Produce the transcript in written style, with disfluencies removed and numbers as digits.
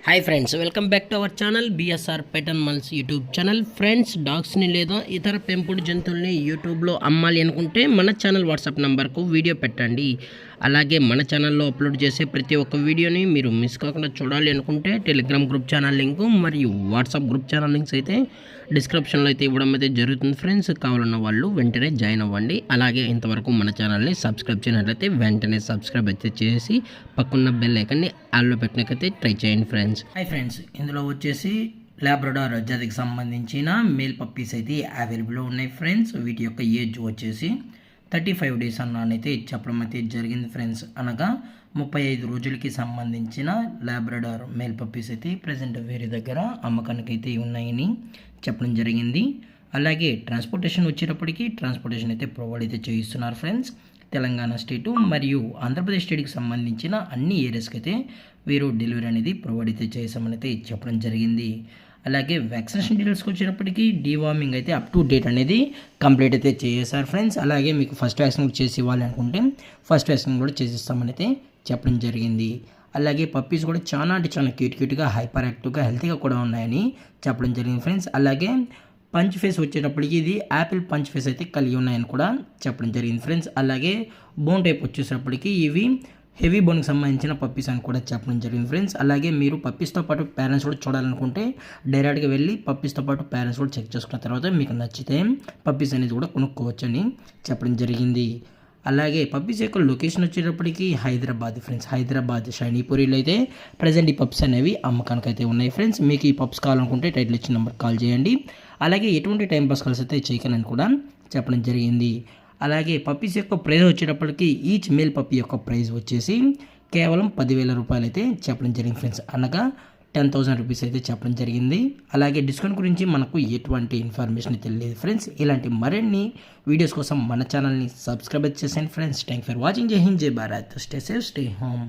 Hi friends, welcome back to our channel BSR pet animals YouTube channel. Friends, డాగ్స్ని లేదా ఇతర పెంపుడు జంతువుల్ని యూట్యూబ్లో అమ్మాలి అనుకుంటే మన ఛానల్ వాట్సాప్ నెంబర్కు వీడియో పెట్టండి. అలాగే మన ఛానల్లో అప్లోడ్ చేసే ప్రతి ఒక్క వీడియోని మీరు మిస్ కాకుండా చూడాలి అనుకుంటే టెలిగ్రామ్ గ్రూప్ ఛానల్ లింకు మరియు వాట్సాప్ గ్రూప్ ఛానల్ లింక్స్ అయితే డిస్క్రిప్షన్లో అయితే ఇవ్వడం అయితే జరుగుతుంది. ఫ్రెండ్స్, కావాలన్న వాళ్ళు వెంటనే జాయిన్ అవ్వండి. అలాగే ఇంతవరకు మన ఛానల్ని సబ్స్క్రైబ్ చేయనట్లయితే వెంటనే సబ్స్క్రైబ్ అయితే చేసి పక్కన్న బెల్ ఐకాన్ని ఆల్లో పెట్టినకైతే ట్రై చేయండి ఫ్రెండ్స్. హాయ్ ఫ్రెండ్స్, ఇందులో వచ్చేసి లాబ్రడార్ జాతికి సంబంధించిన మేల్ పప్పీస్ అయితే అవైలబుల్లో ఉన్నాయి ఫ్రెండ్స్. వీటి యొక్క ఏజ్ వచ్చేసి 35 డేస్ అన్నైతే చెప్పడం అయితే జరిగింది ఫ్రెండ్స్. అనగా 35 రోజులకి సంబంధించిన లాబ్రడార్ మేల్ పప్పీస్ అయితే ప్రజెంట్ వేరే దగ్గర అమ్మకానికి అయితే ఉన్నాయని చెప్పడం జరిగింది. అలాగే ట్రాన్స్పోర్టేషన్ వచ్చేటప్పటికి ట్రాన్స్పోర్టేషన్ అయితే ప్రొవైడ్ అయితే చేయిస్తున్నారు ఫ్రెండ్స్. తెలంగాణ స్టేటు మరియు ఆంధ్రప్రదేశ్ స్టేట్కి సంబంధించిన అన్ని ఏరియాస్కి అయితే వీరు డెలివరీ అనేది ప్రొవైడ్ అయితే చేసామని అయితే చెప్పడం జరిగింది. అలాగే వ్యాక్సినేషన్ డీటెయిల్స్కి వచ్చేటప్పటికి డీవార్మింగ్ అయితే అప్ టు డేట్ అనేది కంప్లీట్ అయితే చేసేసారు ఫ్రెండ్స్. అలాగే మీకు ఫస్ట్ వ్యాక్సిన్ కూడా చేసి ఇవ్వాలి అనుకుంటే ఫస్ట్ వ్యాక్సిన్ కూడా చేసిస్తామని అయితే చెప్పడం జరిగింది. అలాగే పప్పీస్ కూడా చాలా అంటే చాలా క్యూట్గా హైపర్ యాక్టివ్గా హెల్తీగా కూడా ఉన్నాయని చెప్పడం జరిగింది ఫ్రెండ్స్. అలాగే పంచ్ ఫేస్ వచ్చేటప్పటికి ఇది యాపిల్ పంచ్ ఫేస్ అయితే కలిగి ఉన్నాయని కూడా చెప్పడం జరిగింది ఫ్రెండ్స్. అలాగే బోన్ టైప్ వచ్చేటప్పటికి ఇవి హెవీ బోన్కి సంబంధించిన పప్పీస్ అని కూడా చెప్పడం జరిగింది ఫ్రెండ్స్. అలాగే మీరు పప్పీస్తో పాటు పేరెంట్స్ కూడా చూడాలనుకుంటే డైరెక్ట్గా వెళ్ళి పప్పీస్తో పాటు పేరెంట్స్ కూడా చెక్ చేసుకున్న తర్వాత మీకు నచ్చితే పప్పీస్ అనేది కూడా కొనుక్కోవచ్చు అని చెప్పడం జరిగింది. అలాగే పప్పీస్ యొక్క లొకేషన్ వచ్చేటప్పటికి హైదరాబాద్ ఫ్రెండ్స్. హైదరాబాద్ షైనీపూరిలో అయితే ప్రజెంట్ ఈ పప్స్ అనేవి అమ్మకానికి అయితే ఉన్నాయి ఫ్రెండ్స్. మీకు ఈ పప్స్ కావాలనుకుంటే టైటిల్ ఇచ్చిన నెంబర్ కాల్ చేయండి. అలాగే ఎటువంటి టైం పాస్ కాల్స్ అయితే చేయకనని కూడా చెప్పడం జరిగింది. అలాగే పప్పీస్ యొక్క ప్రైస్ వచ్చేటప్పటికి ఈచ్ మేల్ పప్పీ యొక్క ప్రైస్ వచ్చేసి కేవలం 10,000 రూపాయలు అయితే చెప్పడం జరిగింది ఫ్రెండ్స్. అనగా 10,000 రూపీస్ అయితే చెప్పడం జరిగింది. అలాగే డిస్కౌంట్ గురించి మనకు ఎటువంటి ఇన్ఫర్మేషన్ తెలియదు ఫ్రెండ్స్. ఇలాంటి మరిన్ని వీడియోస్ కోసం మన ఛానల్ని సబ్స్క్రైబ్ చేసేయండి ఫ్రెండ్స్. Thank for watching. జై హింద్, జై Bharat. Stay safe, stay home.